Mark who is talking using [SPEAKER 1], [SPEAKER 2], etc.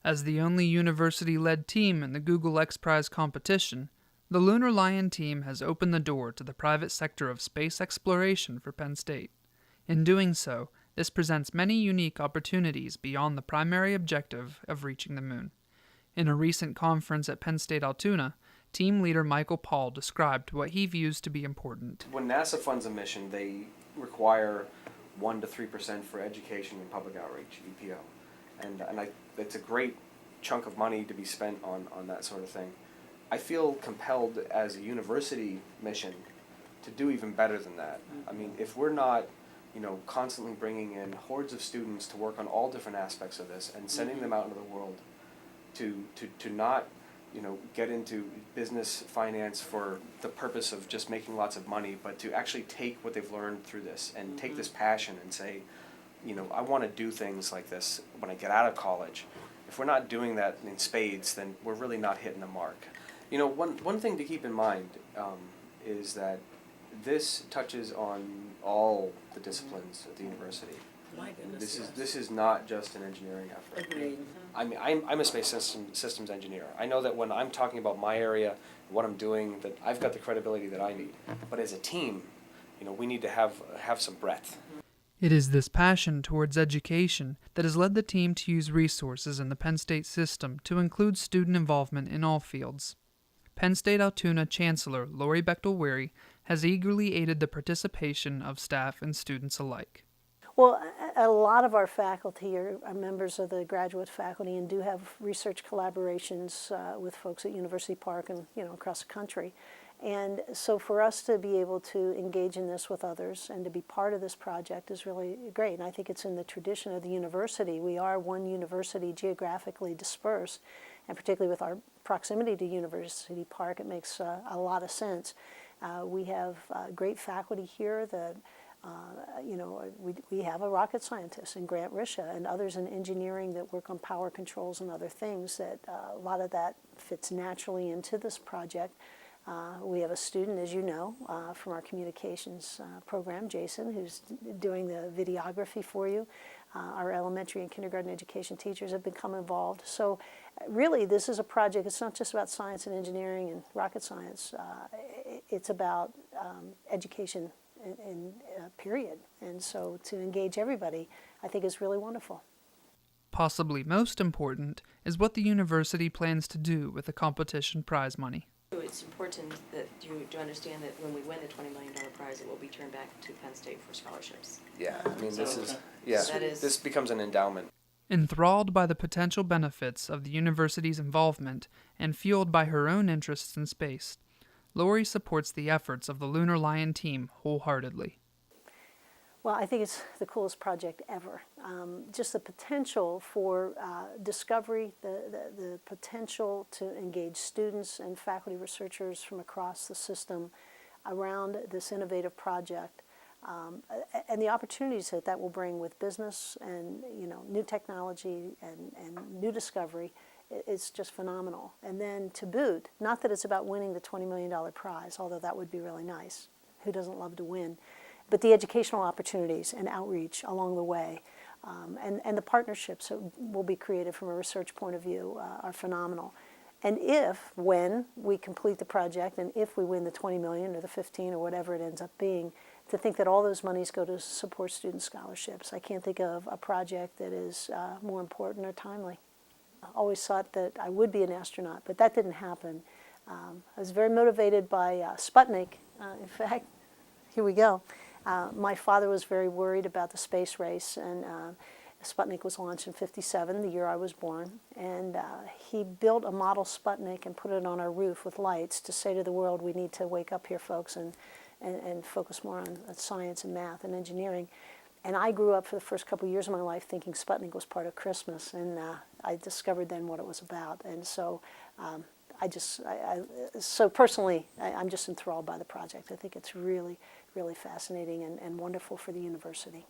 [SPEAKER 1] As the only university-led team in the Google X Prize competition, the Lunar Lion Team has opened the door to the private sector of space exploration for Penn State. In doing so, this presents many unique opportunities beyond the primary objective of reaching the moon. In a recent conference at Penn State Altoona, team leader Michael Paul described what he views to be important.
[SPEAKER 2] When NASA funds a mission, they require 1 to 3% for education and public outreach, EPO. And it's a great chunk of money to be spent on that sort of thing. I feel compelled as a university mission to do even better than that. I mean, if we're not, constantly bringing in hordes of students to work on all different aspects of this and sending them out into the world to not, get into business finance for the purpose of just making lots of money, but to actually take what they've learned through this and take this passion and say, I want to do things like this when I get out of college. If we're not doing that in spades, then we're really not hitting the mark. One thing to keep in mind is that this touches on all the disciplines at the university.
[SPEAKER 3] My goodness,
[SPEAKER 2] This is not just an engineering effort.
[SPEAKER 3] Agreed.
[SPEAKER 2] I mean, I'm a space systems engineer. I know that when I'm talking about my area, what I'm doing, that I've got the credibility that I need. But as a team, we need to have some breadth.
[SPEAKER 1] It is this passion towards education that has led the team to use resources in the Penn State system to include student involvement in all fields. Penn State Altoona Chancellor Lori Bechtel-Wherry has eagerly aided the participation of staff and students alike.
[SPEAKER 4] Well, a lot of our faculty are members of the graduate faculty and do have research collaborations with folks at University Park and across the country. And so for us to be able to engage in this with others and to be part of this project is really great. And I think it's in the tradition of the university. We are one university geographically dispersed, and particularly with our proximity to University Park, it makes a lot of sense. We have great faculty here that we have a rocket scientist in Grant Risha and others in engineering that work on power controls and other things that a lot of that fits naturally into this project. We have a student, as you know, from our communications program, Jason, who's doing the videography for you. Our elementary and kindergarten education teachers have become involved. So really, this is a project, it's not just about science and engineering and rocket science. It's about education in period. And so to engage everybody, I think is really wonderful.
[SPEAKER 1] Possibly most important is what the university plans to do with the competition prize money.
[SPEAKER 3] It's important that you to understand that when we win the $20 million prize, it will be turned back to Penn State for scholarships.
[SPEAKER 2] Yeah, I mean,
[SPEAKER 3] So
[SPEAKER 2] this becomes an endowment.
[SPEAKER 1] Enthralled by the potential benefits of the university's involvement and fueled by her own interests in space, Lori supports the efforts of the Lunar Lion Team wholeheartedly.
[SPEAKER 4] Well, I think it's the coolest project ever. Just the potential for discovery, the potential to engage students and faculty researchers from across the system around this innovative project, and the opportunities that will bring with business and new technology and new discovery. It's just phenomenal. And then to boot, not that it's about winning the $20 million prize, although that would be really nice. Who doesn't love to win? But the educational opportunities and outreach along the way, and the partnerships that will be created from a research point of view are phenomenal. And when we complete the project, and if we win the 20 million or the 15 or whatever it ends up being, to think that all those monies go to support student scholarships. I can't think of a project that is more important or timely. I always thought that I would be an astronaut, but that didn't happen. I was very motivated by Sputnik. In fact, here we go. My father was very worried about the space race, and Sputnik was launched in '57, the year I was born, and he built a model Sputnik and put it on our roof with lights to say to the world, we need to wake up here, folks, and focus more on science and math and engineering. And I grew up for the first couple of years of my life thinking Sputnik was part of Christmas, and I discovered then what it was about. And so so personally, I'm just enthralled by the project. I think it's really, really fascinating and wonderful for the university.